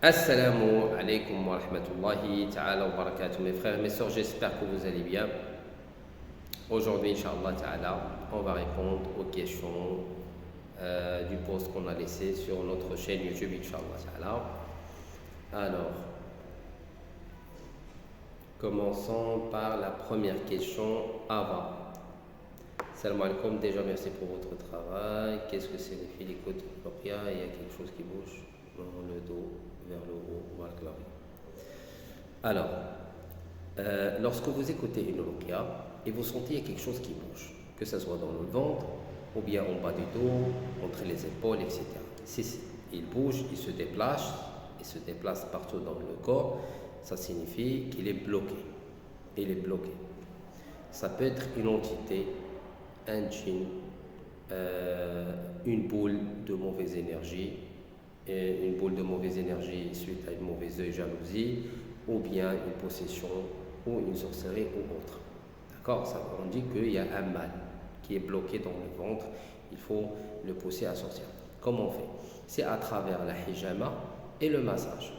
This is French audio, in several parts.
Assalamu alaikum wa rahmatullahi ta'ala wa barakatuh. Mes frères et mes sœurs, j'espère que vous allez bien. Aujourd'hui, Inch'Allah ta'ala, on va répondre aux questions du post qu'on a laissé sur notre chaîne YouTube, Inch'Allah ta'ala. Alors, commençons par la première question avant. Salam alaikum, déjà merci pour votre travail. Qu'est-ce que c'est les fils d'écoute de Ruqya? Il y a quelque chose qui bouge dans le dos vers le haut, voilà. Alors, lorsque vous écoutez une ruqya et vous sentez quelque chose qui bouge, que ce soit dans le ventre ou bien en bas du dos, entre les épaules, etc. Si il bouge, il se déplace partout dans le corps, ça signifie qu'il est bloqué. Il est bloqué. Ça peut être une entité, un djinn, une boule de mauvaise énergie, une boule de mauvaise énergie suite à une mauvaise jalousie, ou bien une possession, ou une sorcellerie, ou autre. D'accord? Ça, on dit qu'il y a un mal qui est bloqué dans le ventre, il faut le pousser à sortir. Comment on fait? C'est à travers la hijama et le massage.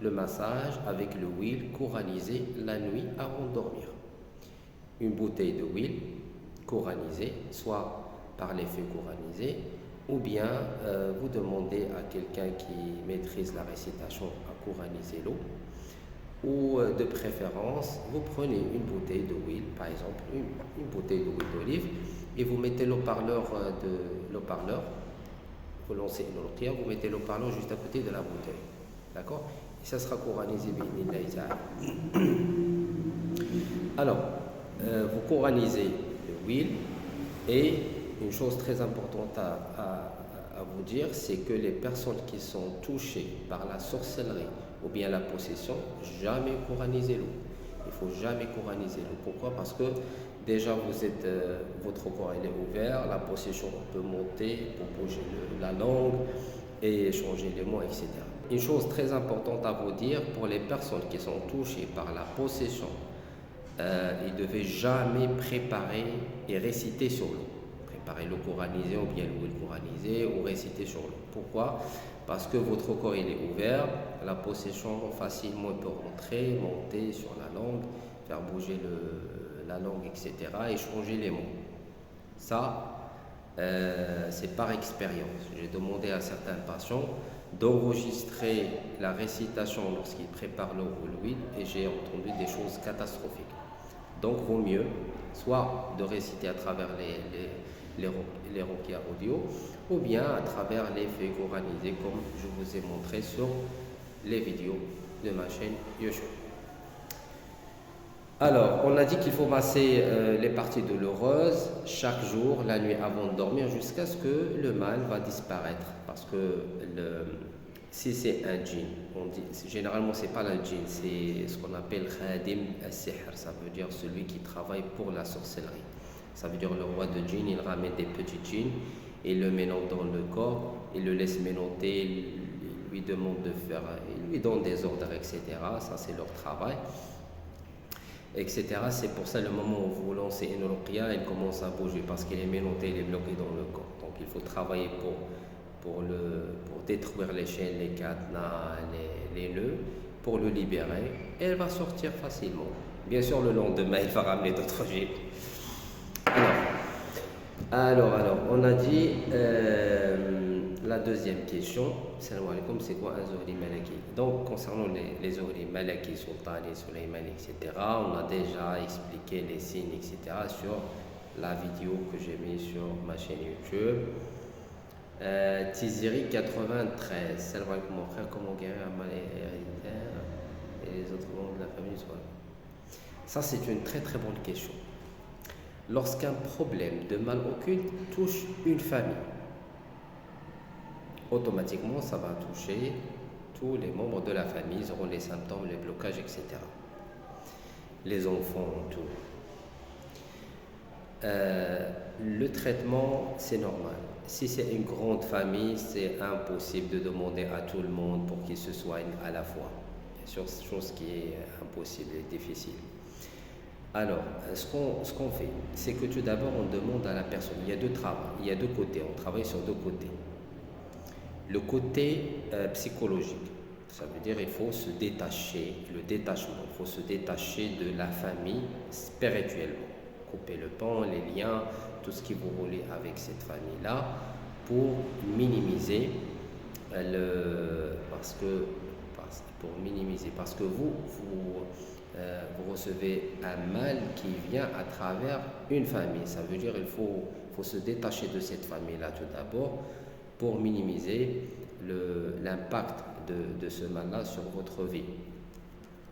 Le massage avec le huile coranisé la nuit avant de dormir. Une bouteille de huile coranisée, soit par les feux coranisés, ou bien vous demandez à quelqu'un qui maîtrise la récitation à coraniser l'eau, ou de préférence, vous prenez une bouteille de huile, par exemple une bouteille d'huile d'olive, et vous mettez l'eau-parleur, vous lancez une ruqya, vous mettez l'eau-parleur juste à côté de la bouteille, d'accord? Et ça sera coranisé, alors, vous coranisez l'huile, et une chose très importante à vous dire, c'est que les personnes qui sont touchées par la sorcellerie ou bien la possession, jamais coraniser l'eau. Il ne faut jamais coraniser l'eau. Pourquoi? Parce que déjà votre corps il est ouvert, la possession peut monter pour bouger la langue et changer les mots, etc. Une chose très importante à vous dire, pour les personnes qui sont touchées par la possession, ils ne devaient jamais préparer et réciter sur l'eau. Préparer l'eau coranisée ou bien l'huile coranisée ou réciter sur l'eau. Pourquoi? Parce que votre corps il est ouvert, la possession facilement peut rentrer, monter sur la langue, faire bouger la langue, etc. et changer les mots. Ça, c'est par expérience. J'ai demandé à certains patients d'enregistrer la récitation lorsqu'ils préparent l'eau ou l'huile et j'ai entendu des choses catastrophiques. Donc, vaut mieux soit de réciter à travers les ruqya audio ou bien à travers les feuilles coranisées comme je vous ai montré sur les vidéos de ma chaîne YouTube. Alors, on a dit qu'il faut masser les parties douloureuses chaque jour, la nuit avant de dormir, jusqu'à ce que le mal va disparaître. Parce que si c'est un djinn, on dit, généralement c'est pas le djinn, c'est ce qu'on appelle khadim al-sihr, ça veut dire celui qui travaille pour la sorcellerie. Ça veut dire le roi de djinn, il ramène des petits djinns, il le mélange dans le corps, il le laisse mélanger, il lui demande de faire, il lui donne des ordres, etc. Ça c'est leur travail, etc. C'est pour ça le moment où vous lancez une ruqya, il commence à bouger parce qu'il est mélangé, il est bloqué dans le corps. Donc il faut travailler pour détruire les chaînes, les cadenas, les nœuds, pour le libérer, et elle va sortir facilement. Bien sûr, le lendemain, il va ramener d'autres gîtes. Alors, on a dit la deuxième question. Salam alaikum, c'est quoi un zuhri malaki? Donc, concernant les zuhri malaki, sultani, sulaymani, etc., on a déjà expliqué les signes, etc., sur la vidéo que j'ai mise sur ma chaîne YouTube. Tiziri 93. Salam alaikum mon frère, comment guérir un mal héréditaire et les autres membres de la famille soient. Ça, c'est une très très bonne question. Lorsqu'un problème de mal occulte touche une famille, automatiquement ça va toucher tous les membres de la famille, ils auront les symptômes, les blocages, etc. Les enfants, tout. Le traitement, c'est normal. Si c'est une grande famille, c'est impossible de demander à tout le monde pour qu'ils se soignent à la fois. Bien sûr, c'est une chose qui est impossible et difficile. Alors, ce qu'on fait, c'est que tout d'abord, on demande à la personne, il y a deux côtés, on travaille sur deux côtés. Le côté psychologique, Ça veut dire il faut se détacher, le détachement, il faut se détacher de la famille spirituellement. Couper le pont, les liens, tout ce qui vous relie avec cette famille-là pour minimiser parce que vous recevez un mal qui vient à travers une famille. Ça veut dire qu'il faut se détacher de cette famille-là tout d'abord pour minimiser l'impact de ce mal-là sur votre vie.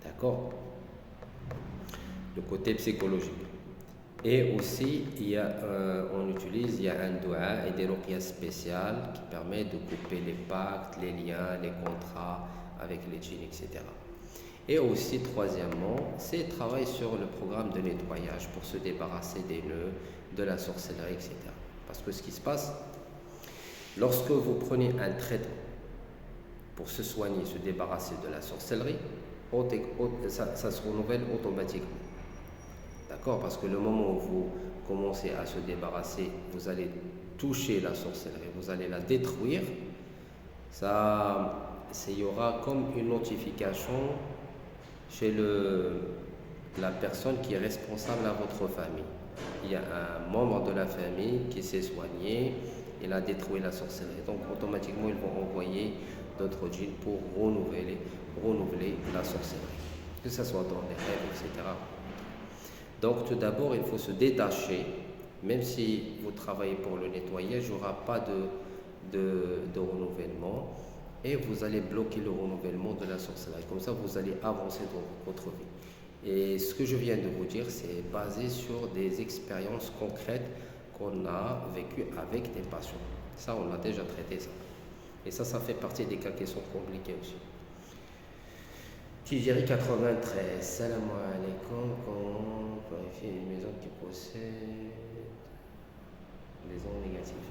D'accord? Le côté psychologique. Et aussi, il y a un doua et des ruqyas spéciales qui permettent de couper les pactes, les liens, les contrats avec les djinns, etc. Et aussi, troisièmement, c'est travailler sur le programme de nettoyage pour se débarrasser des nœuds, de la sorcellerie, etc. Parce que ce qui se passe, lorsque vous prenez un traitement pour se soigner, se débarrasser de la sorcellerie, ça se renouvelle automatiquement. D'accord? Parce que le moment où vous commencez à se débarrasser, vous allez toucher la sorcellerie, vous allez la détruire, il y aura comme une notification chez la personne qui est responsable à votre famille. Il y a un membre de la famille qui s'est soigné, il a détruit la sorcellerie. Donc automatiquement, ils vont envoyer d'autres djinns pour renouveler la sorcellerie. Que ce soit dans les rêves, etc. Donc tout d'abord, il faut se détacher. Même si vous travaillez pour le nettoyage, il n'y aura pas de renouvellement. Et vous allez bloquer le renouvellement de la sorcellerie. Comme ça, vous allez avancer dans votre vie. Et ce que je viens de vous dire, c'est basé sur des expériences concrètes qu'on a vécues avec des patients. Ça, on a déjà traité ça. Et ça fait partie des cas qui sont compliqués aussi. Tijeri 93, salam alaikum, comment vérifier une maison qui possède des ondes négatives?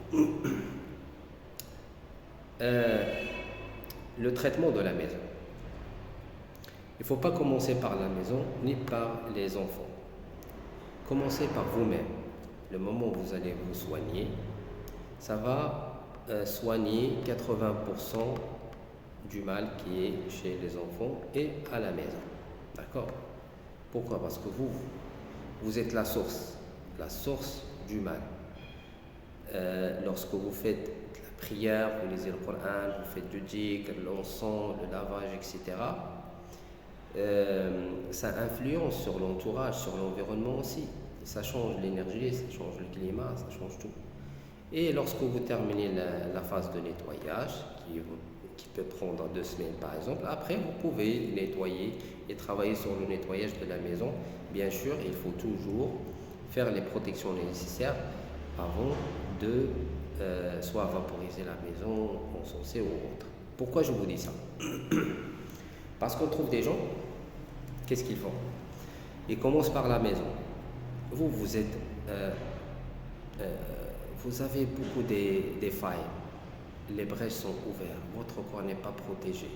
Le traitement de la maison. Il ne faut pas commencer par la maison ni par les enfants. Commencez par vous-même. Le moment où vous allez vous soigner, ça va soigner 80% du mal qui est chez les enfants et à la maison. D'accord? Pourquoi? Parce que vous êtes la source du mal. Lorsque vous faites la prière, vous lisez le Coran, vous faites du dhikr, l'encens, le lavage, etc., ça influence sur l'entourage, sur l'environnement aussi. Ça change l'énergie, ça change le climat, ça change tout. Et lorsque vous terminez la phase de nettoyage, qui peut prendre 2 semaines par exemple, après vous pouvez nettoyer et travailler sur le nettoyage de la maison. Bien sûr, il faut toujours faire les protections nécessaires avant de soit vaporiser la maison, encenser ou autre. Pourquoi je vous dis ça? Parce qu'on trouve des gens, qu'est-ce qu'ils font? Ils commencent par la maison. Vous êtes, vous avez beaucoup des failles. Les brèches sont ouvertes, votre corps n'est pas protégé.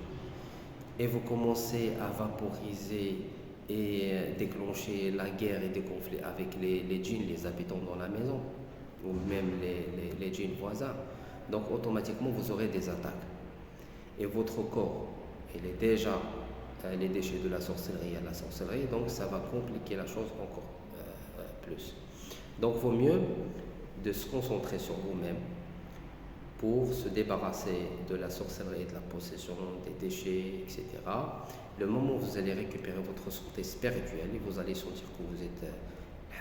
Et vous commencez à vaporiser et déclencher la guerre et des conflits avec les djinns, les habitants dans la maison, ou même les djinns voisins. Donc automatiquement, vous aurez des attaques. Et votre corps, il est déjà les déchets de la sorcellerie à la sorcellerie, donc ça va compliquer la chose encore plus. Donc il vaut mieux de se concentrer sur vous-même pour se débarrasser de la sorcellerie, de la possession, des déchets, etc. Le moment où vous allez récupérer votre santé spirituelle et vous allez sentir que vous êtes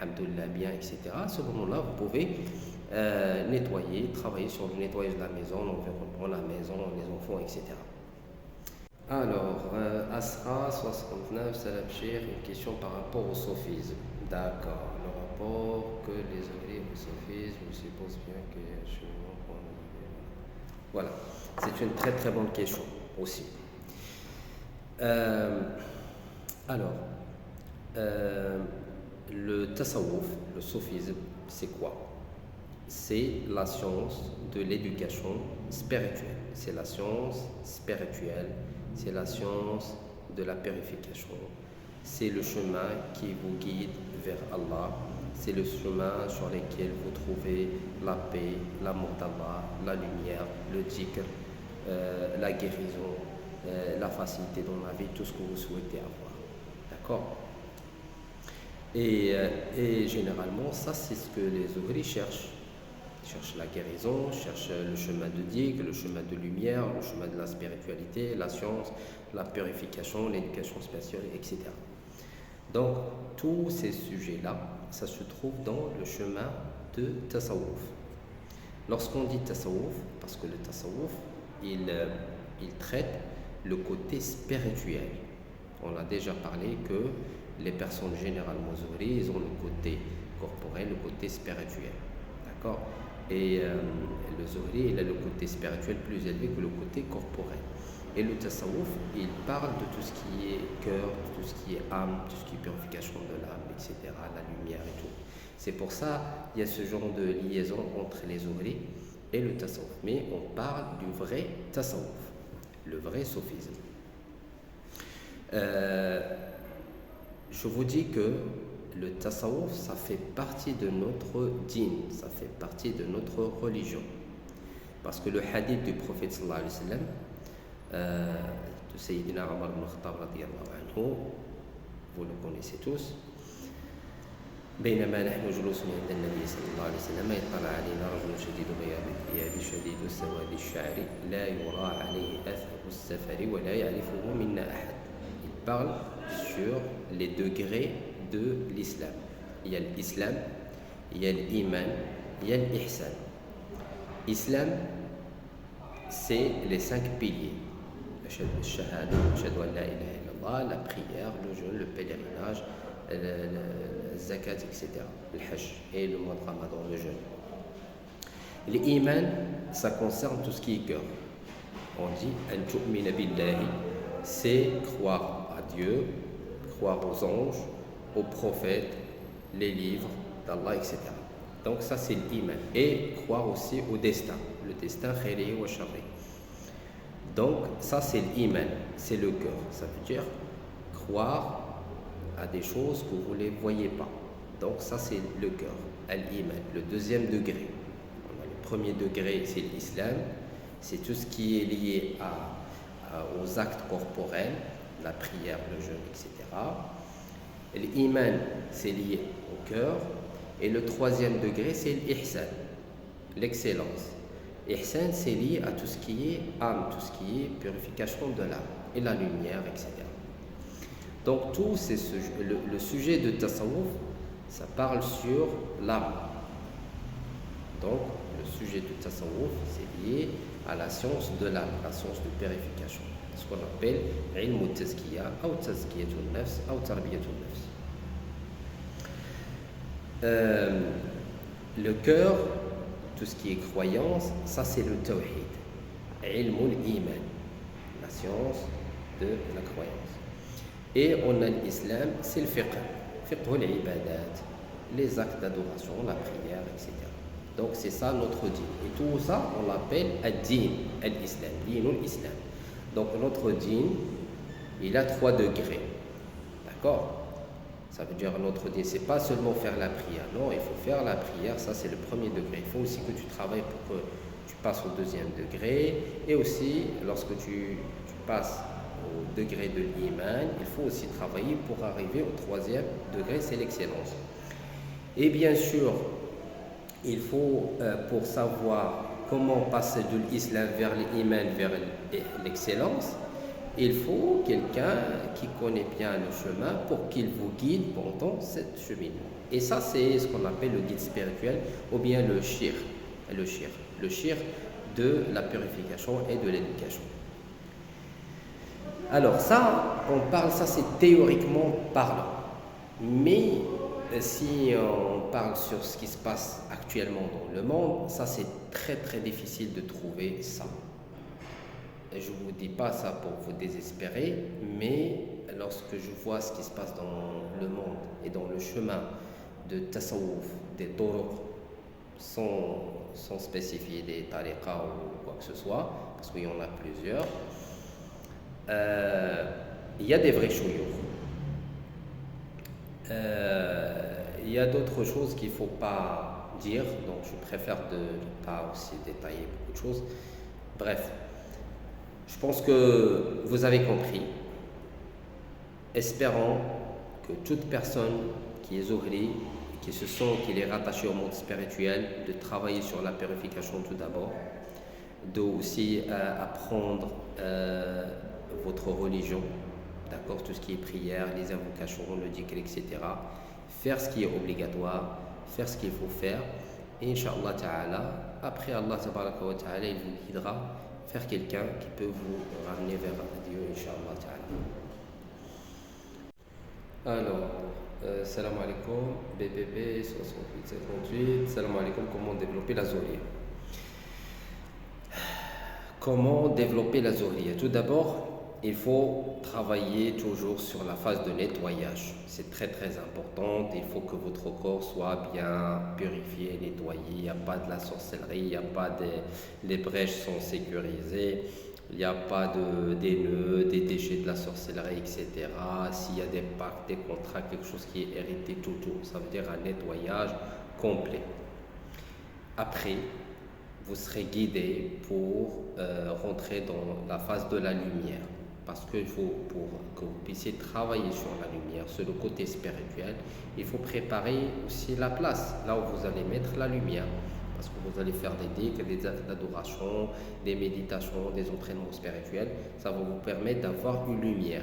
alhamdoulilah bien, etc., à ce moment-là, vous pouvez nettoyer, travailler sur le nettoyage de la maison, l'environnement, la maison, les enfants, etc. Alors, Asra 69, Salam Cheikh, une question par rapport au sophisme. D'accord. Le rapport que les anglais au sophisme, je suppose bien que je... Voilà. C'est une très très bonne question aussi. Le tasawwuf, le sophisme, c'est quoi? C'est la science de l'éducation spirituelle. C'est la science spirituelle. C'est la science de la purification. C'est le chemin qui vous guide vers Allah. C'est le chemin sur lequel vous trouvez la paix, l'amour d'Allah, la lumière, le dhikr, la guérison, la facilité dans la vie, tout ce que vous souhaitez avoir. D'accord? Et généralement, ça c'est ce que les ouvriers cherchent. Ils cherchent la guérison, cherchent le chemin de digue, le chemin de lumière, le chemin de la spiritualité, la science, la purification, l'éducation spirituelle, etc. Donc, tous ces sujets-là, ça se trouve dans le chemin de Tasawwuf. Lorsqu'on dit Tasawwuf, parce que le Tasawwuf, il traite le côté spirituel. On a déjà parlé que les personnes généralement zuhri, ils ont le côté corporel, le côté spirituel. D'accord? Et le zuhri, il a le côté spirituel plus élevé que le côté corporel. Et le tasawwuf, il parle de tout ce qui est cœur, de tout ce qui est âme, tout ce qui est purification de l'âme, etc., la lumière et tout. C'est pour ça qu'il y a ce genre de liaison entre les zuhri et le tasawwuf. Mais on parle du vrai tasawwuf, le vrai soufisme. Je vous dis que le tasawwuf, ça fait partie de notre dîn, ça fait partie de notre religion. Parce que le hadith du prophète sallallahu alayhi wa sallam, de Sayyidina Omar ibn Khattab radiyallahu anhu, vous le connaissez tous. بينما نحن جلوس عند النبي صلى الله عليه وسلم اطلع علينا رجل شديد بياض الثياب شديد سواد الشعر لا يرى عليه اثر السفر ولا يعرفه منا احد. Il parle sur les degrés de l'islam. Il y a l'islam, il y a l'iman, il y a l'ihsan. Islam, c'est les 5 piliers. Shahada, Ashhadu an la ilaha illallah, la prière, le jeûne, le pèlerinage, le zakat, etc. Le hajj et le mois de Ramadan, le jeûne. L'iman, ça concerne tout ce qui est cœur. On dit an tu'mina billahi, c'est croire à Dieu, croire aux anges, aux prophètes, les livres d'Allah, etc. Donc ça c'est l'iman. Et croire aussi au destin, le destin khayri wa sharri. Donc ça c'est l'iman, c'est le cœur. Ça veut dire croire à des choses que vous ne voyez pas. Donc ça c'est le cœur, al-iman, le deuxième degré. On a le premier degré, c'est l'islam, c'est tout ce qui est lié aux actes corporels, la prière, le jeûne, etc. L'iman, c'est lié au cœur. Et le troisième degré, c'est l'ihsan, l'excellence. Ihsan, c'est lié à tout ce qui est âme, tout ce qui est purification de l'âme, et la lumière, etc. Donc, tout le sujet de tasawwuf, ça parle sur l'âme. Donc, le sujet de tasawwuf, c'est lié à la science de l'âme, la science de purification. Ce qu'on appelle ilm al-tazkiya, ou tazkiyatun nafs, ou tarbiyatun nafs. Le cœur, tout ce qui est croyance, ça c'est le tawhid, ilmul iman, la science de la croyance. Et on a l'islam, c'est le fiqh, fiqh l'ibadat, les actes d'adoration, la prière, etc. Donc c'est ça notre dîn. Et tout ça, on l'appelle ad-din, al-islam, dinul islam. Donc notre dîn, il a 3 degrés. D'accord? Ça veut dire notre dîn, c'est pas seulement faire la prière. Non, il faut faire la prière, ça c'est le premier degré. Il faut aussi que tu travailles pour que tu passes au deuxième degré. Et aussi, lorsque tu passes au degré de l'iman, il faut aussi travailler pour arriver au troisième degré, c'est l'excellence. Et bien sûr, il faut, pour savoir comment passer de l'islam vers l'iman, vers l'excellence, il faut quelqu'un qui connaît bien le chemin pour qu'il vous guide pendant cette cheminement. Et ça, c'est ce qu'on appelle le guide spirituel ou bien le shir de la purification et de l'éducation. Alors ça, on parle, ça c'est théoriquement parlant. Mais si on parle sur ce qui se passe actuellement dans le monde, ça c'est très très difficile de trouver ça. Et je ne vous dis pas ça pour vous désespérer, mais lorsque je vois ce qui se passe dans le monde et dans le chemin de tasawwuf, des turuq, sans spécifier des tariqas ou quoi que ce soit, parce qu'il y en a plusieurs, il y a des vrais chouyoukhs. Il y a d'autres choses qu'il ne faut pas dire, donc je préfère de ne pas aussi détailler beaucoup de choses. Bref, Je pense que vous avez compris. Espérons que toute personne qui est zohri, qui se sent qu'il est rattaché au monde spirituel, de travailler sur la purification tout d'abord, de aussi apprendre votre religion, d'accord, tout ce qui est prière, les invocations, le dhikr, etc. Faire ce qui est obligatoire, faire ce qu'il faut faire, et Inch'Allah Ta'ala, après Allah Tabaraka wa Ta'ala, il vous guidera vers quelqu'un qui peut vous ramener vers Dieu, Inch'Allah Ta'ala. Alors, salam alaikum, BBB 6878, salam alaikum, comment développer la zohriya? Comment développer la zohriya? Tout d'abord, il faut travailler toujours sur la phase de nettoyage. C'est très très important. Il faut que votre corps soit bien purifié, nettoyé. Il n'y a pas de la sorcellerie, il n'y a pas les brèches sont sécurisées, il n'y a pas des nœuds, des déchets de la sorcellerie, etc. S'il y a des pactes, des contrats, quelque chose qui est hérité, tout. Ça veut dire un nettoyage complet. Après, vous serez guidé pour rentrer dans la phase de la lumière. Parce qu'il faut, pour que vous puissiez travailler sur la lumière, sur le côté spirituel, il faut préparer aussi la place, là où vous allez mettre la lumière. Parce que vous allez faire des dhikrs, des actes d'adoration, des méditations, des entraînements spirituels. Ça va vous permettre d'avoir une lumière.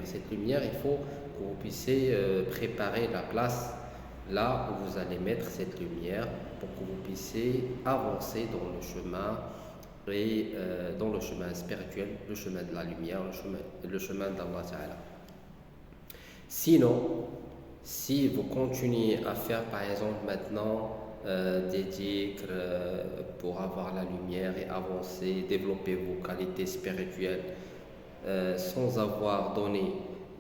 Cette lumière, il faut que vous puissiez préparer la place là où vous allez mettre cette lumière pour que vous puissiez avancer dans le chemin et dans le chemin spirituel, le chemin de la lumière, le chemin d'Allah Ta'ala. Sinon, si vous continuez à faire par exemple maintenant des dhikrs pour avoir la lumière et avancer, développer vos qualités spirituelles sans avoir donné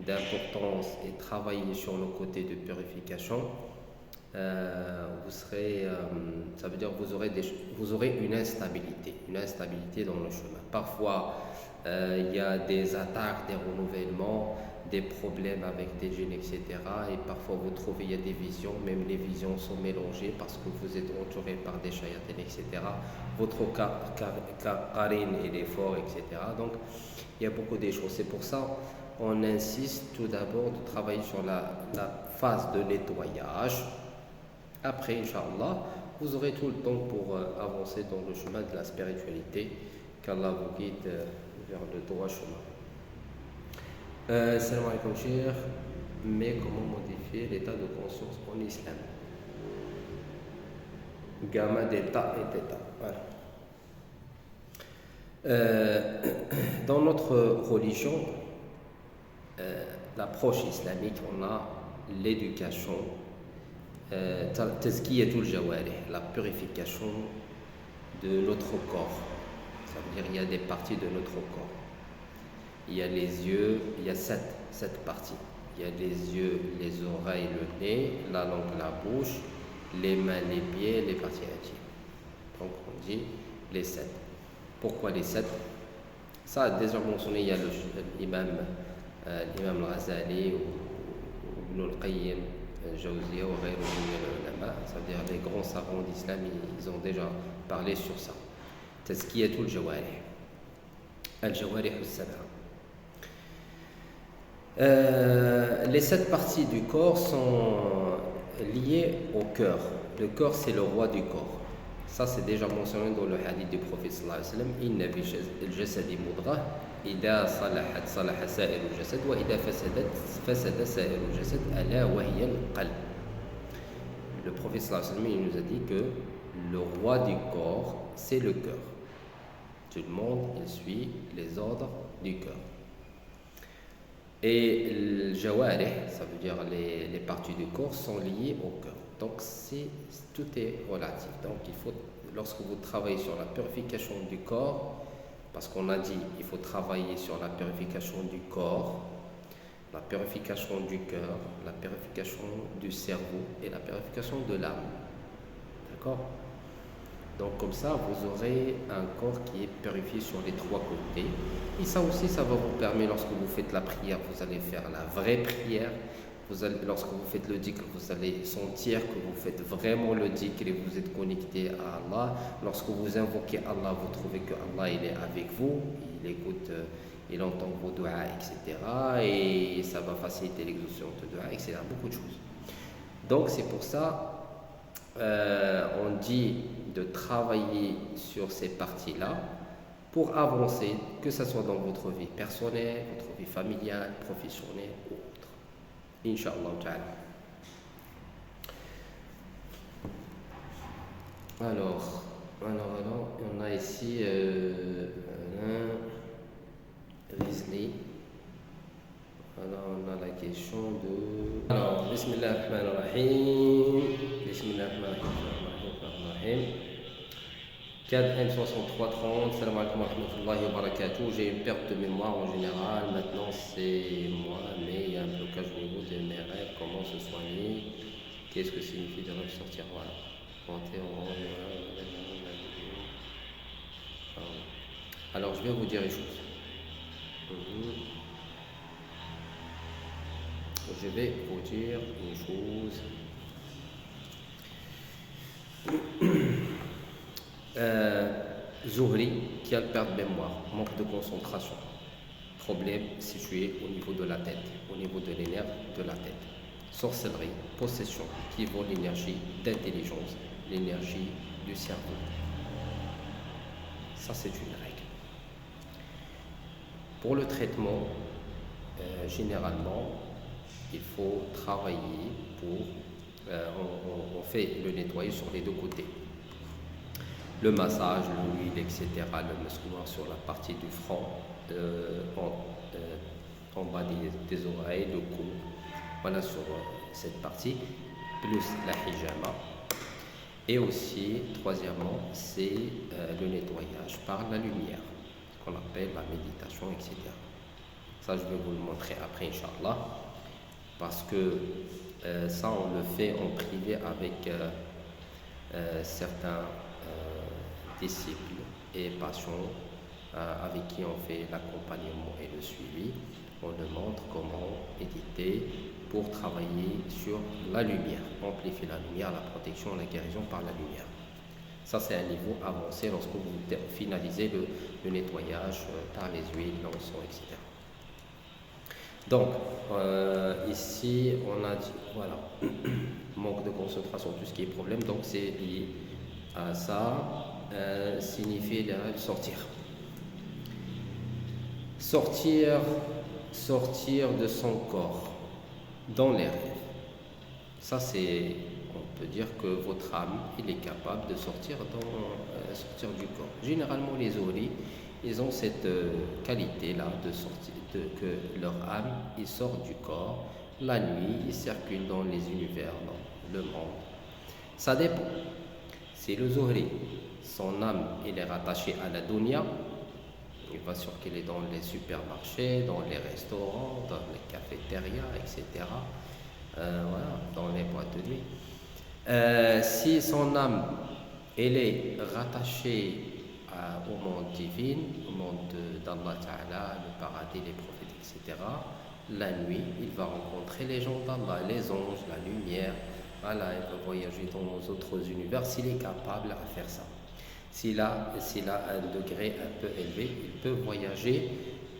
d'importance et travailler sur le côté de purification, vous serez, ça veut dire que vous aurez une instabilité dans le chemin. Parfois, il y a des attaques, des renouvellements, des problèmes avec des djinns, etc. Et parfois, vous trouvez, il y a des visions, même les visions sont mélangées parce que vous êtes entouré par des shayatines, etc. Votre qarine, il est fort, etc. Donc, il y a beaucoup de choses. C'est pour ça on insiste tout d'abord de travailler sur la phase de nettoyage. Après, Inch'Allah, vous aurez tout le temps pour avancer dans le chemin de la spiritualité, qu'Allah vous guide vers le droit chemin. Salam alaikum, cher. Mais comment modifier l'état de conscience en islam? Gamma d'état et d'état. Voilà. Dans notre religion, l'approche islamique, on a l'éducation, tazkiyatul jawarih, la purification de notre corps. Ça veut dire qu'il y a des parties de notre corps. Il y a les yeux, il y a sept parties. Il y a les yeux, les oreilles, le nez, la langue, la bouche, les mains, les pieds, les parties intimes. Donc on dit les 7. Pourquoi les 7? Ça a déjà mentionné, il y a l'imam al-Ghazali ou Ibn al-Qayyim al-Jawziyya ou ghayruhum min al-ulama, c'est-à-dire les grands savants d'islam, ils ont déjà parlé sur ça. Tazkiyatul jawarih, al-jawarih al-sab'a. Les 7 parties du corps sont liées au cœur. Le cœur, c'est le roi du corps. Ça, c'est déjà mentionné dans le hadith du prophète sallallahu alayhi wa sallam. Inna fi al-jasadi mudghah, idha salahat salaha sa'ir al-jasad, wa idha fasadat fasada sa'ir al-jasad, ala wa hiya al-qalb. Le prophète sallallahu alayhi wa sallam, il nous a dit que le roi du corps, c'est le cœur. Tout le monde, il suit les ordres du cœur. Et le jawarih, ça veut dire les parties du corps sont liées au cœur. Donc tout est relatif. Donc il faut, lorsque vous travaillez sur la purification du corps, parce qu'on a dit il faut travailler sur la purification du corps, la purification du cœur, la purification du cerveau et la purification de l'âme. D'accord? Donc comme ça, vous aurez un corps qui est purifié sur les 3 côtés. Et ça aussi, ça va vous permettre, lorsque vous faites la prière, vous allez faire la vraie prière. lorsque vous faites le dhikr, vous allez sentir que vous faites vraiment le dhikr et vous êtes connecté à Allah. Lorsque vous invoquez Allah, vous trouvez que Allah il est avec vous, il écoute, il entend vos doigts, etc. Et ça va faciliter l'exaucement de doigts, etc. Beaucoup de choses. Donc c'est pour ça, on dit de travailler sur ces parties-là pour avancer, que ce soit dans votre vie personnelle, votre vie familiale, professionnelle ou autre. Inch'Allah ta'ala. Alors, on a ici Rizli. Alors, on a la question de. Alors, Bismillahirrahmanirrahim. Bismillahirrahmanirrahim. 4M6330, salam alaikum wa rahmatullahi wa barakatuh. J'ai une perte de mémoire en général, maintenant c'est moi, mais il y a un blocage au niveau de mes rêves. Comment se soigner? Qu'est-ce que signifie de rêve sortir? Voilà. Alors je vais vous dire une chose. Je vais vous dire une chose. Zuhri qui a le perte de mémoire, manque de concentration, problème situé au niveau de la tête, au niveau de les nerfs de la tête. Sorcellerie, possession qui vaut l'énergie d'intelligence, l'énergie du cerveau. Ça c'est une règle. Pour le traitement, généralement, il faut travailler pour, on fait le nettoyer sur les deux côtés. Le massage, l'huile, etc., le muscle noir sur la partie du front, en bas des oreilles, le cou, voilà sur cette partie, plus la hijama. Et aussi, troisièmement, c'est le nettoyage par la lumière, ce qu'on appelle la méditation, etc. Ça, je vais vous le montrer après, Inch'Allah, parce que ça, on le fait en privé avec certains disciples et patients avec qui on fait l'accompagnement et le suivi. On leur montre comment méditer pour travailler sur la lumière, amplifier la lumière, la protection, la guérison par la lumière. Ça, c'est un niveau avancé lorsque vous finalisez le nettoyage par les huiles, l'encens, etc. Donc, ici, on a dit, voilà, manque de concentration, tout ce qui est problème, donc c'est lié à ça. Signifie sortir. Sortir de son corps dans les rêves. Ça c'est, on peut dire que votre âme, il est capable de sortir sortir du corps. Généralement les Ohri, ils ont cette qualité-là de sortir, que leur âme, il sort du corps. La nuit, ils circulent dans les univers, dans le monde. Ça dépend. C'est le Zohri. Son âme, il est rattaché à la dunya. Il va circuler dans les supermarchés, dans les restaurants, dans les cafétérias, etc. Voilà, dans les boîtes de nuit. Si son âme, elle est rattachée au monde divin, au monde d'Allah Ta'ala, le paradis, les prophètes, etc., la nuit, il va rencontrer les gens d'Allah, les anges, la lumière. Voilà, il va voyager dans les autres univers s'il est capable à faire ça. S'il a un degré un peu élevé, il peut voyager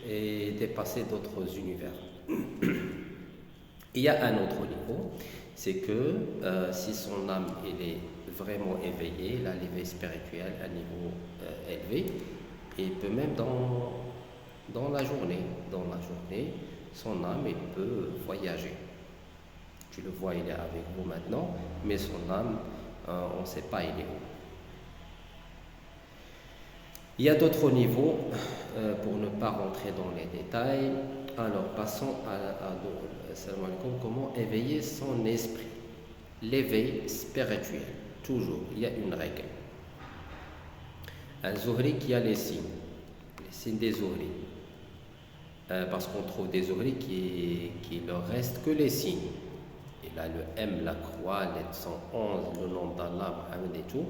et dépasser d'autres univers. Il y a un autre niveau, c'est que si son âme elle est vraiment éveillée, il a l'éveil spirituel à un niveau élevé, et il peut même dans la journée, son âme elle peut voyager. Tu le vois, il est avec vous maintenant, mais son âme, on ne sait pas il est où. Il y a d'autres niveaux, pour ne pas rentrer dans les détails. Alors, passons salam alaikum, comment éveiller son esprit. L'éveil spirituel, toujours, il y a une règle. Un Zohri qui a les signes des Zohri. Parce qu'on trouve des Zohri qui ne leur restent que les signes. Il a le M, la croix, l'aide 111, le nom d'Allah, Mohammed et tout.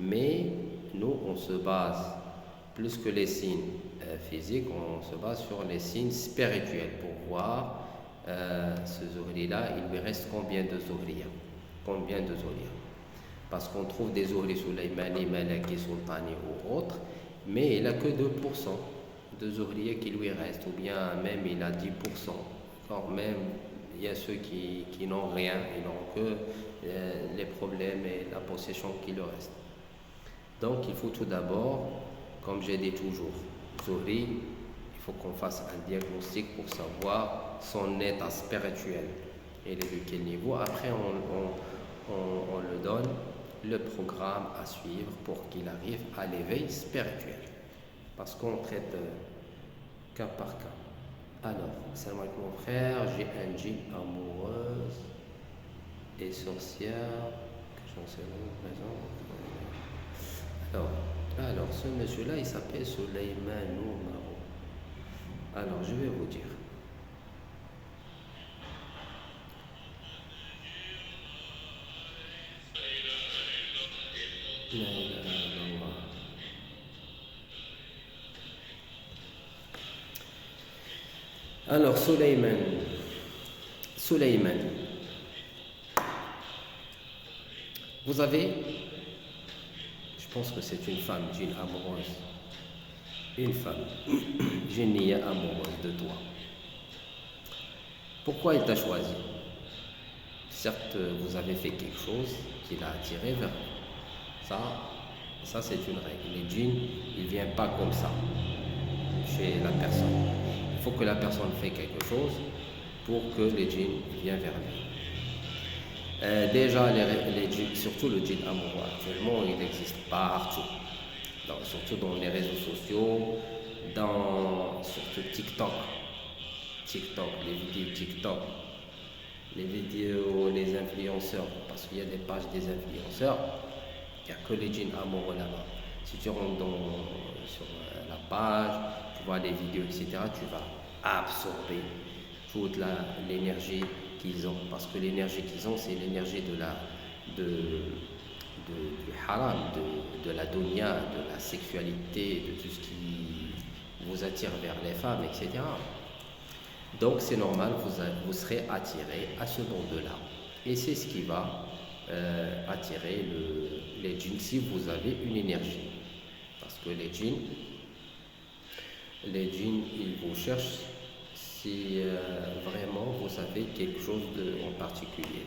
Mais nous, on se base plus que les signes physiques, on se base sur les signes spirituels pour voir ce Zuhri-là, il lui reste combien de Zuhriya? Combien de Zuhriya? Parce qu'on trouve des Zuhri Sulaymani, Malaki, Sultani ou autres, mais il n'a que 2% de Zuhriya qui lui reste, ou bien même il a 10%. Quand même, il y a ceux qui n'ont rien, ils n'ont que les problèmes et la possession qui leur reste. Donc il faut tout d'abord, comme j'ai dit toujours, Zuhri, il faut qu'on fasse un diagnostic pour savoir son état spirituel. Il est de quel niveau. Après, on le donne le programme à suivre pour qu'il arrive à l'éveil spirituel. Parce qu'on traite cas par cas. Alors, salam alaikum mon frère, j'ai un djinn amoureuse et sorcière que j'en sais présent. Alors, ce monsieur-là, il s'appelle Souleymane Maro. Alors, je vais vous dire. Alors, Souleymane, vous avez, je pense que c'est une femme, djinn amoureuse, une femme, djinniya amoureuse de toi. Pourquoi il t'a choisi? Certes, vous avez fait quelque chose qui l'a attiré vers vous. Ça c'est une règle. Les djinns, ils ne viennent pas comme ça chez la personne. Il faut que la personne fait quelque chose pour que les djinns viennent vers lui. Déjà, les djinns, surtout le djinn amoureux, actuellement, il existe partout. Surtout dans les réseaux sociaux, surtout TikTok, les vidéos TikTok, les vidéos, les influenceurs, parce qu'il y a des pages des influenceurs, il n'y a que les djinns amoureux là-bas. Si tu rentres sur la page, tu vois les vidéos, etc., tu vas absorber toute l'énergie qu'ils ont, parce que l'énergie qu'ils ont, c'est l'énergie du haram, de la dunya, de la sexualité, de tout ce qui vous attire vers les femmes, etc. Donc c'est normal, vous serez attiré à ce monde-là. Et c'est ce qui va attirer les djinns si vous avez une énergie. Parce que les djinns, ils vous cherchent si vraiment vous avez quelque chose en particulier.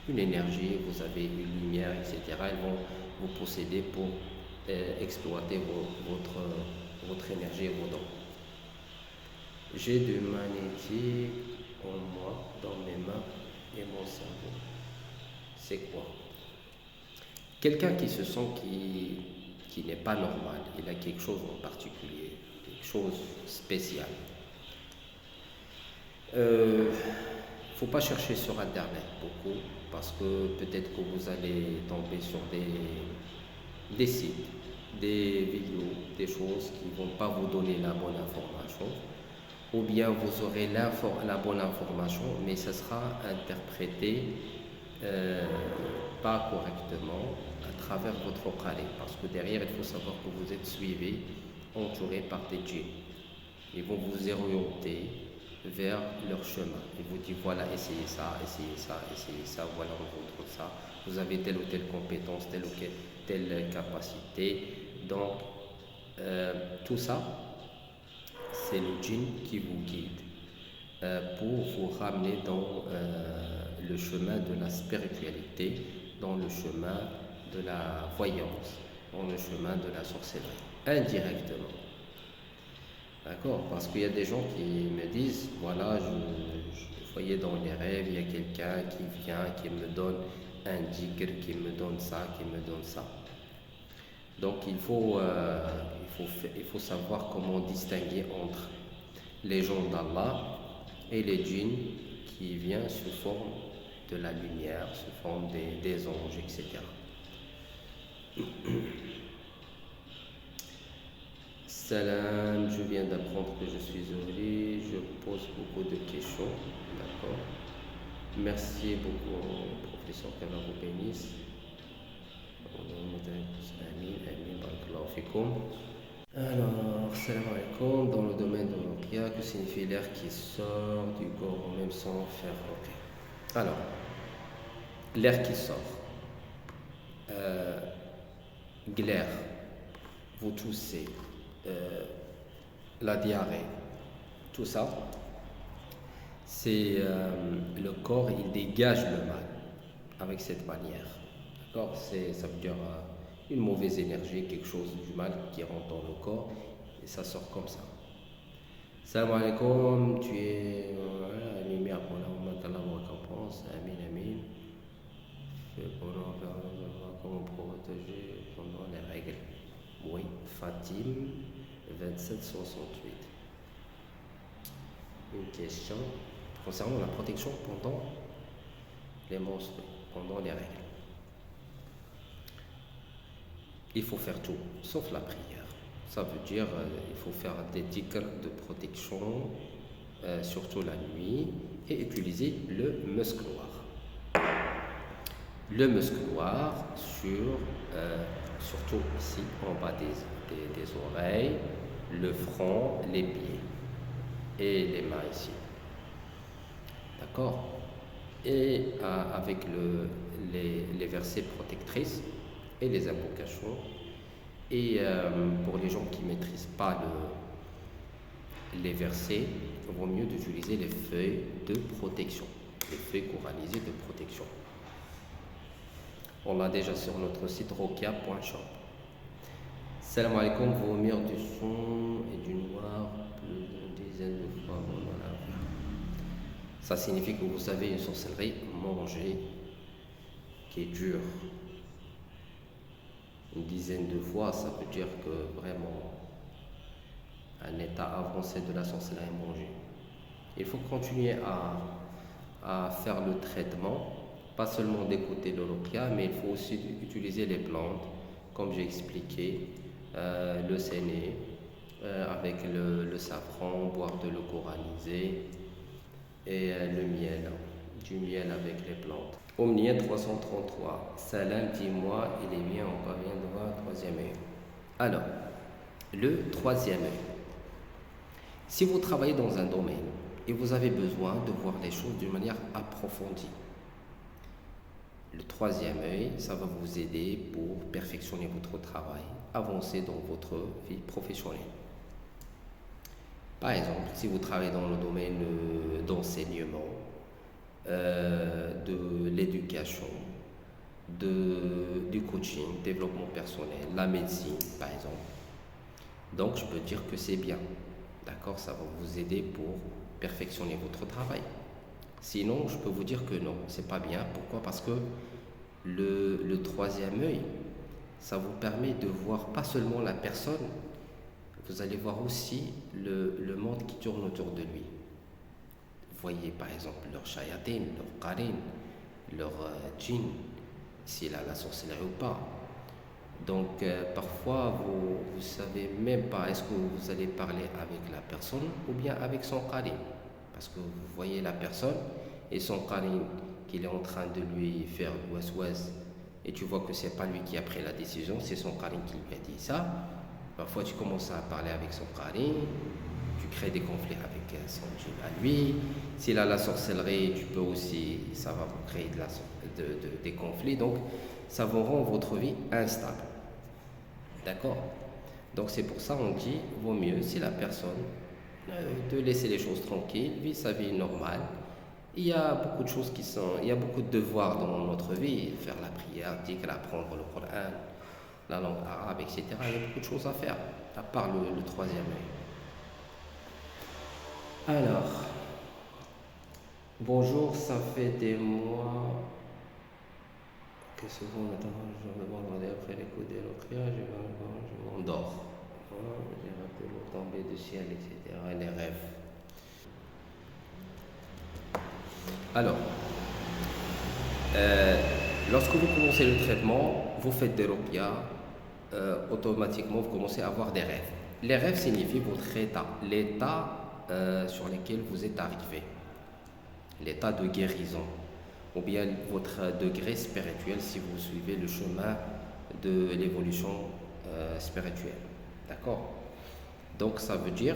Une énergie, vous avez une lumière, etc. Ils vont vous posséder pour exploiter votre énergie et vos dons. J'ai du magnétique en moi, dans mes mains et mon cerveau. C'est quoi? Quelqu'un qui se sent qui n'est pas normal, il a quelque chose en particulier, quelque chose de spécial. Il ne faut pas chercher sur internet beaucoup, parce que peut-être que vous allez tomber sur des sites, des vidéos, des choses qui ne vont pas vous donner la bonne information, ou bien vous aurez la bonne information, mais ça sera interprété pas correctement à travers votre oreille, parce que derrière, il faut savoir que vous êtes suivi, entouré par des djinns. Ils vont vous orienter vers leur chemin. Ils vous disent voilà, essayez ça, voilà, on vous ça. Vous avez telle ou telle compétence, telle ou telle capacité. Donc, tout ça, c'est le djinn qui vous guide pour vous ramener dans le chemin de la spiritualité, dans le chemin de la voyance, dans le chemin de la sorcellerie, indirectement. D'accord? Parce qu'il y a des gens qui me disent, voilà, je voyais dans les rêves, il y a quelqu'un qui vient, qui me donne un dhikr, qui me donne ça, qui me donne ça. Donc il faut savoir comment distinguer entre les gens d'Allah et les djinns qui viennent sous forme de la lumière, sous forme des anges, etc. Salam, je viens d'apprendre que je suis Zuhri, je pose beaucoup de questions, d'accord. Merci beaucoup, professeur, qu'Allah vous bénisse. Amin, amin, barakallahu fikum. Alors, salam alaikum, dans le domaine de l'Okia, que signifie l'air qui sort du corps même sans faire ok. Alors, l'air qui sort, euh, glaire, vous toussez, euh, la diarrhée, tout ça, c'est le corps, il dégage le mal avec cette manière. D'accord. Ça veut dire une mauvaise énergie, quelque chose du mal qui rentre dans le corps et ça sort comme ça. Salam alaikum, tu es la lumière pour la récompense. Amin, amin. Fais pour nous faire comment protéger pendant les règles. Oui, Fatim 2768. Une question concernant la protection pendant les menstrues, pendant les règles. Il faut faire tout, sauf la prière. Ça veut dire il faut faire des dhikr de protection, surtout la nuit, et utiliser le musc noir. Le musc noir surtout ici en bas des oreilles, le front, les pieds et les mains ici. D'accord. Et avec les versets protectrices et les invocations. Et pour les gens qui ne maîtrisent pas les versets, il vaut mieux d'utiliser les feuilles de protection, les feuilles coralisées de protection. On l'a déjà sur notre site rokia.shop. Salam alaikum, vomir du son et du noir plus d'une dizaine de fois pendant la vie. Ça signifie que vous avez une sorcellerie mangée qui est dure. Une dizaine de fois, ça veut dire que vraiment un état avancé de la sorcellerie mangée. Il faut continuer à faire le traitement, pas seulement d'écouter le ruqya, mais il faut aussi utiliser les plantes, comme j'ai expliqué, le séné, avec le safran, boire de l'eau coranisée et le miel, du miel avec les plantes. Omnia 333, Salam, dis-moi, il est bien, on vient de voir le troisième œil. Alors, le troisième œil. Si vous travaillez dans un domaine et vous avez besoin de voir les choses d'une manière approfondie, le troisième œil, ça va vous aider pour perfectionner votre travail, avancer dans votre vie professionnelle. Par exemple, si vous travaillez dans le domaine d'enseignement, de l'éducation, du coaching, développement personnel, la médecine par exemple. Donc je peux dire que c'est bien, d'accord, ça va vous aider pour perfectionner votre travail. Sinon, je peux vous dire que non, c'est pas bien. Pourquoi? Parce que le troisième œil, ça vous permet de voir pas seulement la personne, vous allez voir aussi le monde qui tourne autour de lui. Voyez par exemple leur shayatin, leur qarin, leur djinn, s'il a la sorcellerie ou pas. Donc parfois vous ne savez même pas est-ce que vous allez parler avec la personne ou bien avec son qarin. Parce que vous voyez la personne et son qarin qu'il est en train de lui faire was-was et tu vois que c'est pas lui qui a pris la décision, c'est son qarin qui lui a dit ça. Parfois tu commences à parler avec son qarin, tu crées des conflits avec son djinn à lui. S'il a la sorcellerie, tu peux aussi, ça va vous créer des conflits. Donc, ça vous rend votre vie instable. D'accord? Donc, c'est pour ça on dit, vaut mieux si la personne de laisser les choses tranquilles, vit sa vie normale. Il y a beaucoup de choses il y a beaucoup de devoirs dans notre vie, faire la prière, apprendre le Coran, la langue arabe, etc. Il y a beaucoup de choses à faire, à part le troisième œil. Alors, bonjour, ça fait des mois que souvent on attend, je me demande après les coups de l'autre, je m'endors. J'ai raté l'eau tombée du ciel, etc. Et les rêves. Alors, lorsque vous commencez le traitement, vous faites des ruqya, automatiquement vous commencez à avoir des rêves. Les rêves signifient votre état, l'état sur lequel vous êtes arrivé, l'état de guérison, ou bien votre degré spirituel si vous suivez le chemin de l'évolution spirituelle. D'accord? Donc ça veut dire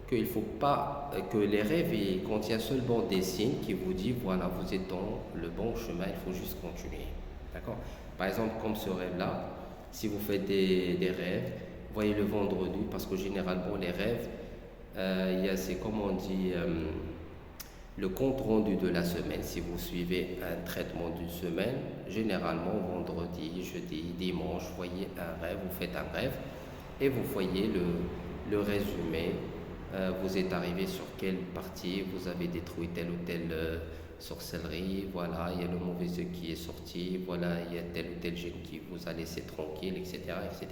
qu'il faut pas que les rêves ils contiennent seulement des signes qui vous disent voilà, vous êtes dans le bon chemin, il faut juste continuer. D'accord? Par exemple, comme ce rêve-là, si vous faites des rêves, voyez le vendredi, parce que généralement les rêves, c'est comme on dit, le compte rendu de la semaine. Si vous suivez un traitement d'une semaine, généralement vendredi, jeudi, dimanche, vous voyez un rêve, vous faites un rêve et vous voyez le résumé. Vous êtes arrivé sur quelle partie, vous avez détruit telle ou telle sorcellerie, voilà, il y a le mauvais œil qui est sorti, voilà, il y a tel ou tel gène qui vous a laissé tranquille, etc., etc.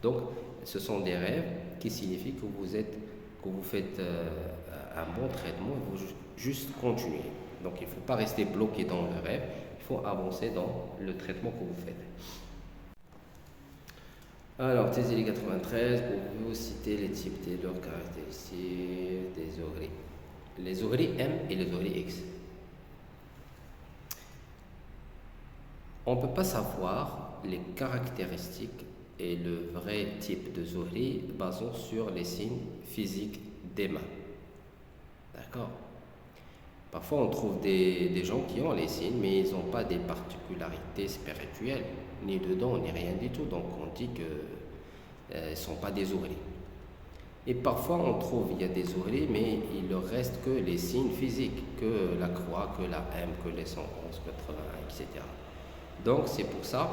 Donc, ce sont des rêves qui signifient que vous faites un bon traitement et vous juste continuer. Donc, il ne faut pas rester bloqué dans le rêve, il faut avancer dans le traitement que vous faites. Alors, Tézélie 93, pouvez-vous citer les types de leurs caractéristiques des ovaries? Les ovaries M et les ovaries X. On ne peut pas savoir les caractéristiques et le vrai type de ovaries basant sur les signes physiques des mains. D'accord? Parfois, on trouve des gens qui ont les signes, mais ils n'ont pas des particularités spirituelles, ni dedans, ni rien du tout. Donc, on dit qu'ils ne sont pas des ouvriers. Et parfois, on trouve il y a des ouvriers, mais il ne reste que les signes physiques, que la croix, que la M, que les 111, 80, etc. Donc, c'est pour ça,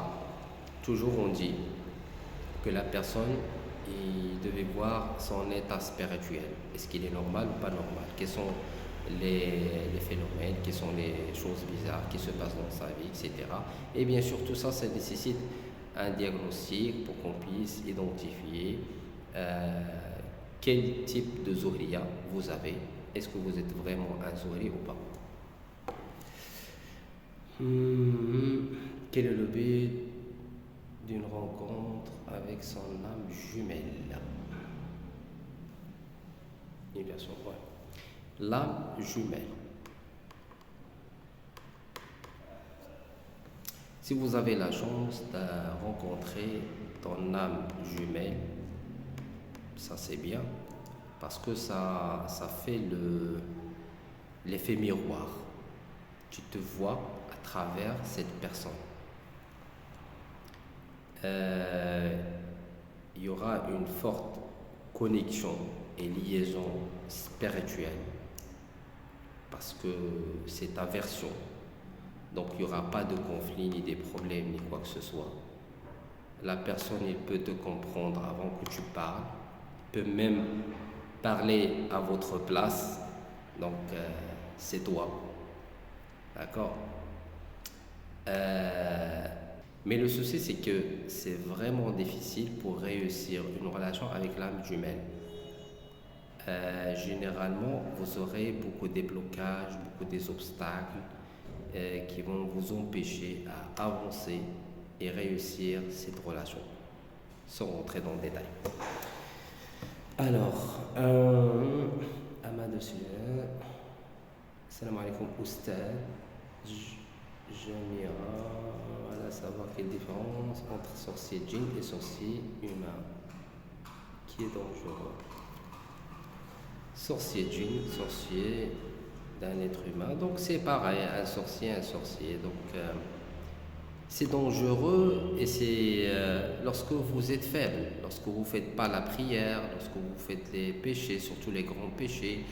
toujours on dit que la personne, il devait voir son état spirituel. Est-ce qu'il est normal ou pas normal? Quels sont les phénomènes, quelles sont les choses bizarres qui se passent dans sa vie, etc. Et bien sûr, tout ça, ça nécessite un diagnostic pour qu'on puisse identifier quel type de zohriya vous avez. Est-ce que vous êtes vraiment un zohri ou pas? Quel est le but d'une rencontre avec son âme jumelle? Et bien sûr, ouais. L'âme jumelle. Si vous avez la chance de rencontrer ton âme jumelle, ça c'est bien, parce que ça fait l'effet miroir. Tu te vois à travers cette personne. Il y aura une forte connexion et liaison spirituelle, parce que c'est ta version. Donc il n'y aura pas de conflit, ni des problèmes, ni quoi que ce soit. La personne, il peut te comprendre avant que tu parles, peut même parler à votre place. Donc c'est toi. D'accord? Mais le souci, c'est que c'est vraiment difficile pour réussir une relation avec l'âme jumelle. Généralement, vous aurez beaucoup de blocages, beaucoup d'obstacles qui vont vous empêcher à avancer et réussir cette relation, sans rentrer dans le détail. Alors, Ahmad Suya, salam alaikum Oustad, Jamira, voilà, savoir quelle différence entre sorcier djinn et sorcier humain, qui est dangereux. Sorcier djinn, sorcier d'un être humain, donc c'est pareil, un sorcier. Donc c'est dangereux et c'est lorsque vous êtes faible, lorsque vous ne faites pas la prière, lorsque vous faites les péchés, surtout les grands péchés,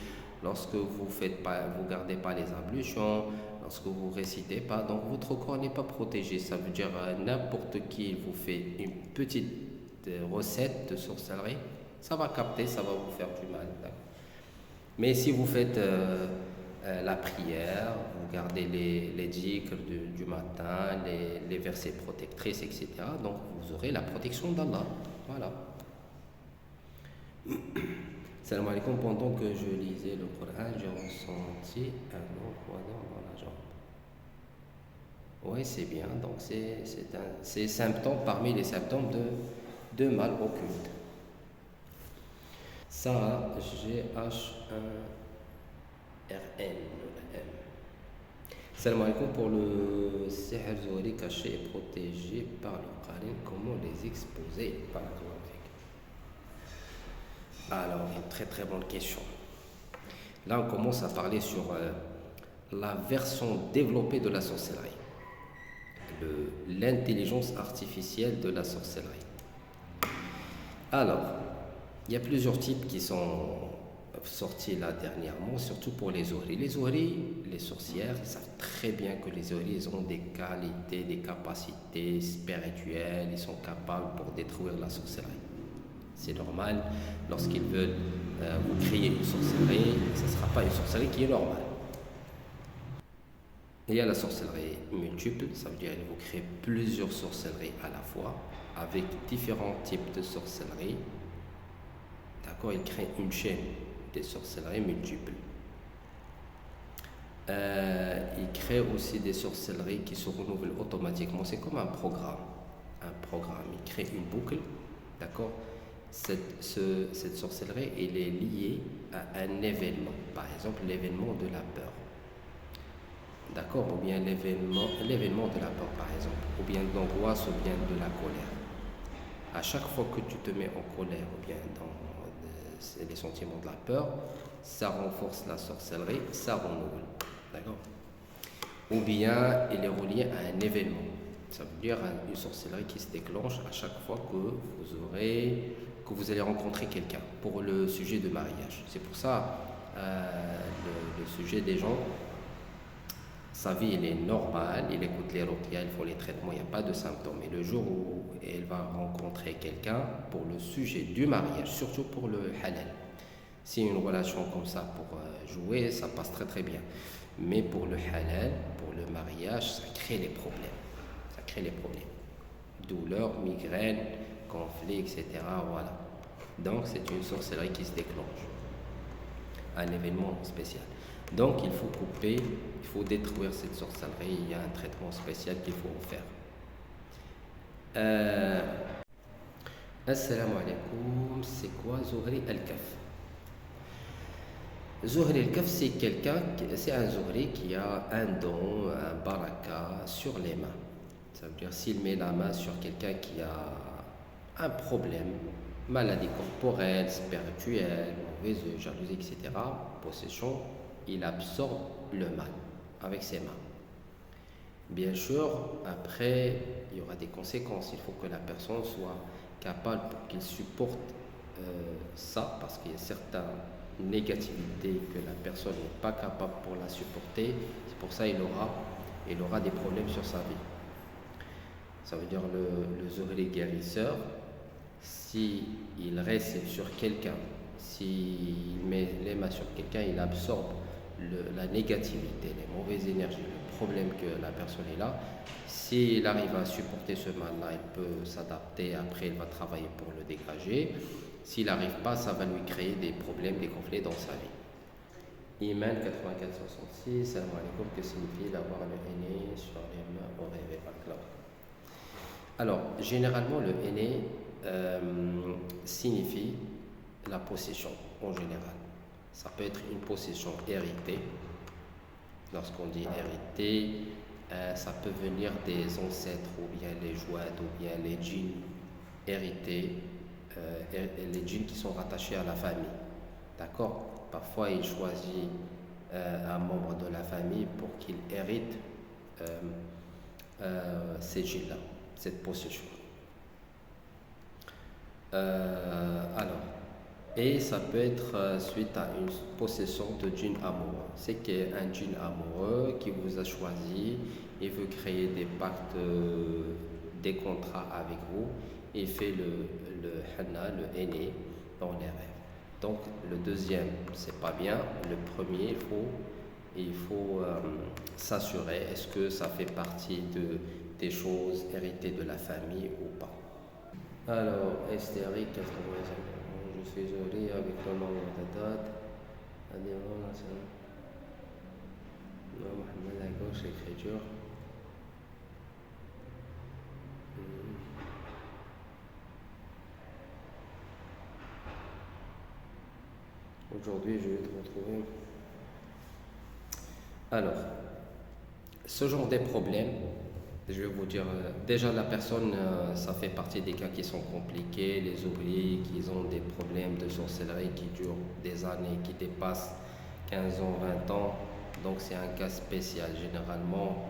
lorsque vous ne gardez pas les ablutions, lorsque vous ne récitez pas, donc votre corps n'est pas protégé. Ça veut dire n'importe qui vous fait une petite recette de sorcellerie, ça va capter, ça va vous faire du mal. Mais si vous faites la prière, vous gardez les dhikrs du matin, les versets protectrices, etc., donc vous aurez la protection d'Allah. Voilà. Salam alaikum, pendant que je lisais le Coran, j'ai ressenti un empoignant dans la jambe. Oui, c'est bien, donc c'est symptôme parmi les symptômes de mal occulte. Sarah, G-H-1-R-N. Salam alaikum, pour le sihr zohri caché et protégé par le Qarin, comment les exposer par la Alors, une très très bonne question. Là, on commence à parler sur la version développée de la sorcellerie, l'intelligence artificielle de la sorcellerie. Alors, il y a plusieurs types qui sont sortis là dernièrement, surtout pour les Zohri. Les Zohri, les sorcières, ils savent très bien que les Zohri, ils ont des qualités, des capacités spirituelles, ils sont capables pour détruire la sorcellerie. C'est normal, lorsqu'ils veulent vous créer une sorcellerie, ce ne sera pas une sorcellerie qui est normale. Il y a la sorcellerie multiple, ça veut dire qu'ils vont créer plusieurs sorcelleries à la fois, avec différents types de sorcellerie. D'accord, ils créent une chaîne des sorcelleries multiples. Ils créent aussi des sorcelleries qui se renouvellent automatiquement. C'est comme un programme. Ils créent une boucle. D'accord. Cette sorcellerie, elle est liée à un événement. Par exemple, l'événement de la peur. D'accord. Ou bien l'événement de la peur, par exemple. Ou bien de l'angoisse, ou bien de la colère. À chaque fois que tu te mets en colère, ou bien dans les sentiments de la peur, ça renforce la sorcellerie, ça renouvelle. D'accord. Ou bien il est relié à un événement. Ça veut dire une sorcellerie qui se déclenche à chaque fois que vous allez rencontrer quelqu'un pour le sujet de mariage. C'est pour ça le sujet des gens, sa vie il est normal, il écoute les ruqya, il faut les traitements, il n'y a pas de symptômes. Et le jour où elle va rencontrer quelqu'un pour le sujet du mariage, surtout pour le halal, si une relation comme ça pour jouer, ça passe très très bien. Mais pour le halal, pour le mariage, ça crée les problèmes. Ça crée les problèmes. Douleurs, migraines, conflits, etc. Voilà. Donc c'est une sorcellerie qui se déclenche. Un événement spécial. Donc il faut couper, il faut détruire cette sorcellerie. Il y a un traitement spécial qu'il faut faire. Assalamu alaikum. C'est quoi Zohri al-Kaf? Zohri al-Kaf, c'est un Zohri qui a un don, un baraka sur les mains. Ça veut dire s'il met la main sur quelqu'un qui a un problème, maladie corporelle, spirituelle, mauvaise jalousie, etc., possession, il absorbe le mal avec ses mains. Bien sûr, après, il y aura des conséquences. Il faut que la personne soit capable pour qu'il supporte ça, parce qu'il y a certaines négativités que la personne n'est pas capable pour la supporter. C'est pour ça qu'il aura des problèmes sur sa vie. Ça veut dire le Zohri guérisseur, s'il reste sur quelqu'un, s'il met les mains sur quelqu'un, il absorbe la négativité, les mauvaises énergies, le problème que la personne est là. S'il arrive à supporter ce mal-là, il peut s'adapter, après il va travailler pour le dégager. S'il n'arrive pas, ça va lui créer des problèmes, des conflits dans sa vie. Iman 8466, salam alaikum, que signifie d'avoir le henné sur les mains au réveil? Alors, généralement, le henné signifie la possession en général. Ça peut être une possession héritée. Lorsqu'on dit héritée, ça peut venir des ancêtres, ou bien les jouads, ou bien les djinns hérités, les djinns qui sont rattachés à la famille. D'accord? Parfois, il choisit un membre de la famille pour qu'il hérite ces djinns-là, cette possession. Et ça peut être suite à une possession de djinn amoureux. C'est qu'un djinn amoureux qui vous a choisi et veut créer des pactes, des contrats avec vous, et fait le henna, le henné dans les rêves. Donc le deuxième, c'est pas bien. Le premier, il faut s'assurer, est-ce que ça fait partie des choses héritées de la famille ou pas. Alors, Estérique, 80, je suis désolé avec le nom de date. Mohamed à gauche, écriture. Aujourd'hui, je vais te retrouver. Alors, ce genre de problème, Je vais vous dire, déjà la personne, ça fait partie des cas qui sont compliqués, les ouvriers qui ont des problèmes de sorcellerie qui durent des années, qui dépassent 15 ans, 20 ans. Donc c'est un cas spécial. Généralement,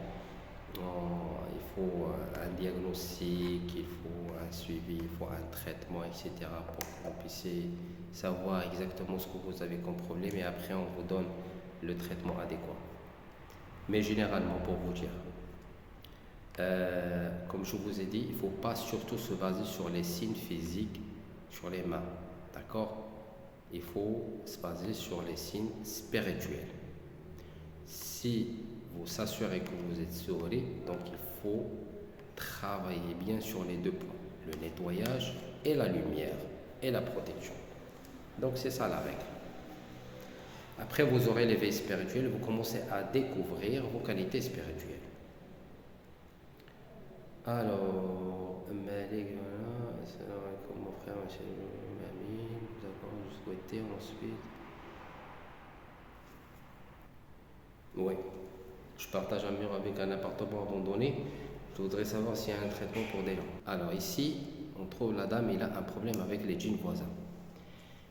il faut un diagnostic, il faut un suivi, il faut un traitement, etc. pour qu'on puisse savoir exactement ce que vous avez comme problème et après on vous donne le traitement adéquat. Mais généralement, pour vous dire, comme je vous ai dit, il ne faut pas surtout se baser sur les signes physiques sur les mains. D'accord? Il faut se baser sur les signes spirituels. Si vous s'assurez que vous êtes sourire, donc il faut travailler bien sur les deux points, le nettoyage et la lumière et la protection. Donc c'est ça la règle. Après vous aurez l'éveil spirituel, vous commencez à découvrir vos qualités spirituelles. Alors, Malik, voilà, salam alaikum mon frère, monsieur Mami, d'accord, je souhaitais ensuite. Oui, je partage un mur avec un appartement abandonné. Je voudrais savoir s'il y a un traitement pour des dents. Alors ici, on trouve la dame, il a un problème avec les djinns voisins.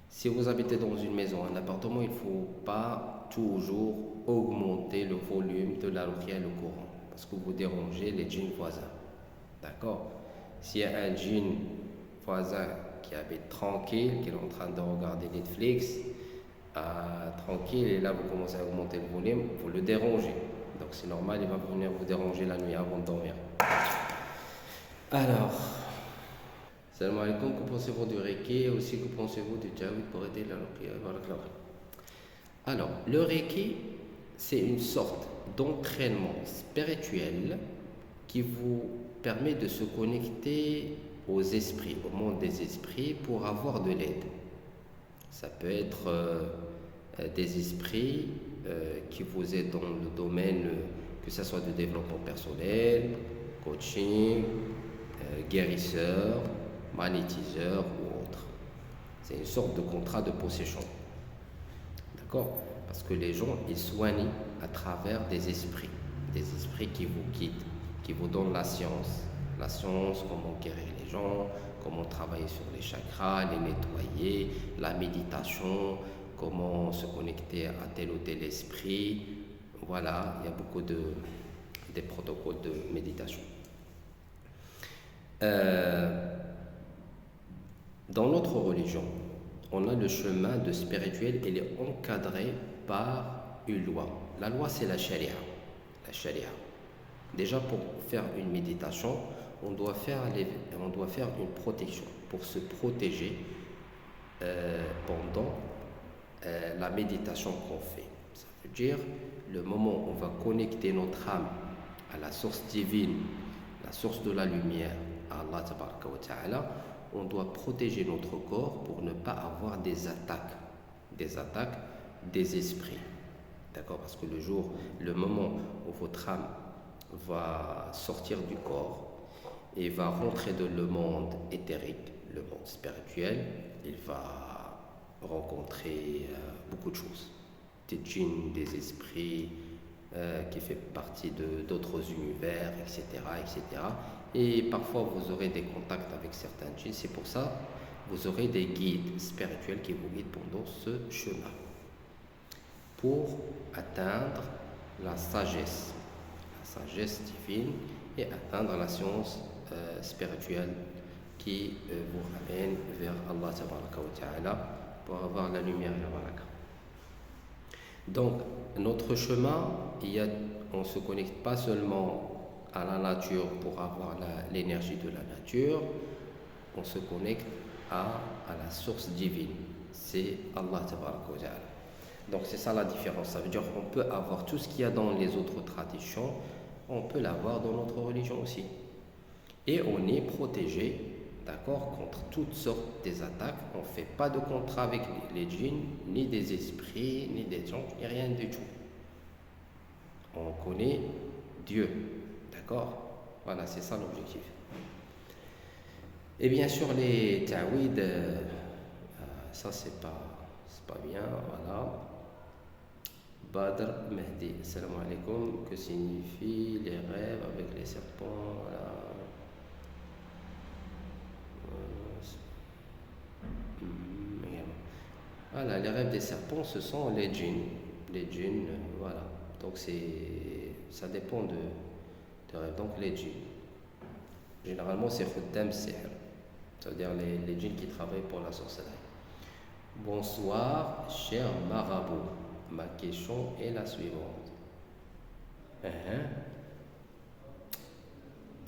Si vous habitez dans une maison, un appartement, il ne faut pas toujours augmenter le volume de la lumière et le courant parce que vous dérangez les djinns voisins. D'accord? S'il y a un djinn voisin qui habite tranquille, qui est en train de regarder Netflix, tranquille, et là vous commencez à augmenter le volume, vous le dérangez. Donc c'est normal, il va venir vous déranger la nuit avant de dormir. Alors, salam alaikum, que pensez-vous du Reiki et aussi que pensez-vous du Jawid pour aider la ruqya? Alors, le Reiki, c'est une sorte d'entraînement spirituel qui vous permet de se connecter aux esprits, au monde des esprits pour avoir de l'aide. Ça peut être des esprits qui vous aident dans le domaine, que ce soit de développement personnel, coaching, guérisseur, magnétiseur ou autre. C'est une sorte de contrat de possession. D'accord? Parce que les gens, ils soignent à travers des esprits qui vous guident, qui vous donnent la science, comment guérir les gens, comment travailler sur les chakras, les nettoyer, la méditation, comment se connecter à tel ou tel esprit. Voilà, il y a beaucoup des protocoles de méditation. Dans notre religion, on a le chemin de spirituel, il est encadré par une loi. La loi, c'est la charia. La charia. Déjà, pour faire une méditation, on doit faire une protection pour se protéger pendant la méditation qu'on fait. Ça veut dire, le moment où on va connecter notre âme à la source divine, la source de la lumière, à Allah tabaraka wa ta'ala, on doit protéger notre corps pour ne pas avoir des attaques des esprits. D'accord? Parce que le moment où votre âme va sortir du corps et va rentrer dans le monde éthérique, le monde spirituel, il va rencontrer beaucoup de choses. Des djinns, des esprits qui fait partie d'autres univers, etc., etc. Et parfois vous aurez des contacts avec certains djinns. C'est pour ça que vous aurez des guides spirituels qui vous guident pendant ce chemin pour atteindre la sagesse divine et atteindre la science spirituelle qui vous ramène vers Allah tabaraka wa ta'ala pour avoir la lumière et la baraka. Donc notre chemin, on ne se connecte pas seulement à la nature pour avoir l'énergie de la nature, on se connecte à la source divine, c'est Allah tabaraka wa ta'ala. Donc c'est ça la différence, ça veut dire qu'on peut avoir tout ce qu'il y a dans les autres traditions, on peut l'avoir dans notre religion aussi. Et on est protégé, d'accord, contre toutes sortes des attaques. On ne fait pas de contrat avec les djinns, ni des esprits, ni des gens, ni rien du tout. On connaît Dieu, d'accord? Voilà, c'est ça l'objectif. Et bien sûr, les ta'wid, ça c'est pas bien, voilà. Badr Mehdi. Salam alaikum. Que signifient les rêves avec les serpents? Voilà, les rêves des serpents, ce sont les djinns. Les djinns, voilà. Donc ça dépend de rêves. Donc les djinns. Généralement, c'est khuddam sihr, c'est-à-dire les djinns qui travaillent pour la sorcellerie. Bonsoir, cher marabout. Ma question est la suivante. Quel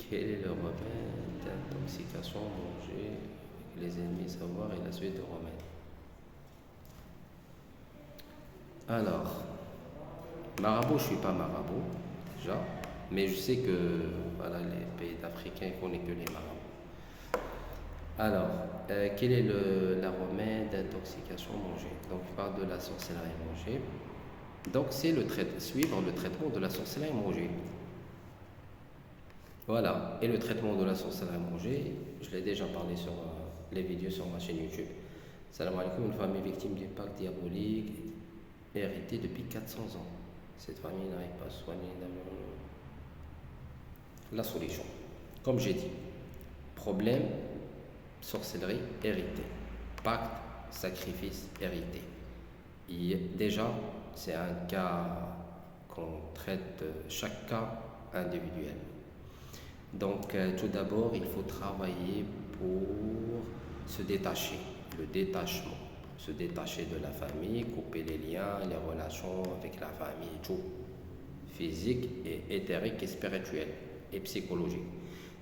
est le remède d'intoxication mangé avec les ennemis, savoir et la suite de remède? Alors, marabout, je ne suis pas marabout, déjà, mais je sais que voilà, les pays africains ne connaissent que les marabouts. Alors, quel est le remède d'intoxication mangée? Donc, je parle de la sorcellerie mangée. Donc, c'est suivre le traitement de la sorcellerie mangée. Voilà, et le traitement de la sorcellerie mangée, je l'ai déjà parlé sur les vidéos sur ma chaîne YouTube. Salam alaikum, une famille victime du pacte diabolique héritée depuis 400 ans. Cette famille n'arrive pas à soigner la solution. Comme j'ai dit, problème, sorcellerie héritée, pacte, sacrifice hérité. Déjà, c'est un cas qu'on traite chaque cas individuel. Donc, tout d'abord, il faut travailler pour se détacher, le détachement, se détacher de la famille, couper les liens, les relations avec la famille, tout, physique et éthérique et spirituel et psychologique.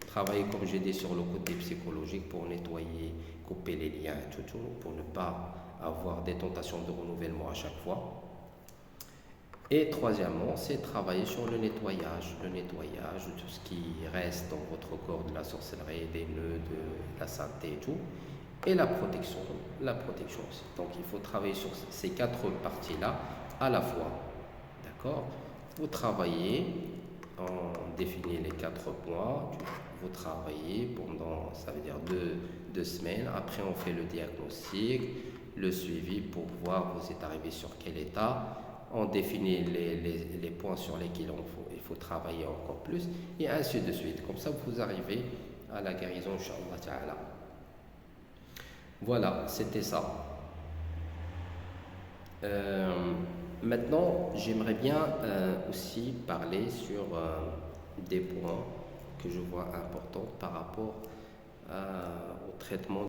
Travailler, comme j'ai dit, sur le côté psychologique pour nettoyer, couper les liens, tout, pour ne pas avoir des tentations de renouvellement à chaque fois. Et troisièmement, c'est travailler sur le nettoyage de tout ce qui reste dans votre corps, de la sorcellerie, des nœuds, de la saleté et tout. Et la protection aussi. Donc il faut travailler sur ces quatre parties-là à la fois. D'accord? Vous travaillez, on définit les 4 points, vous travaillez pendant, ça veut dire deux semaines. Après, on fait le diagnostic, le suivi pour voir vous êtes arrivé sur quel état. On définit les points sur lesquels il faut travailler encore plus, et ainsi de suite. Comme ça, vous arrivez à la guérison, Inch'Allah Ta'ala. Voilà, c'était ça. Maintenant, j'aimerais bien aussi parler sur des points que je vois importants par rapport au traitement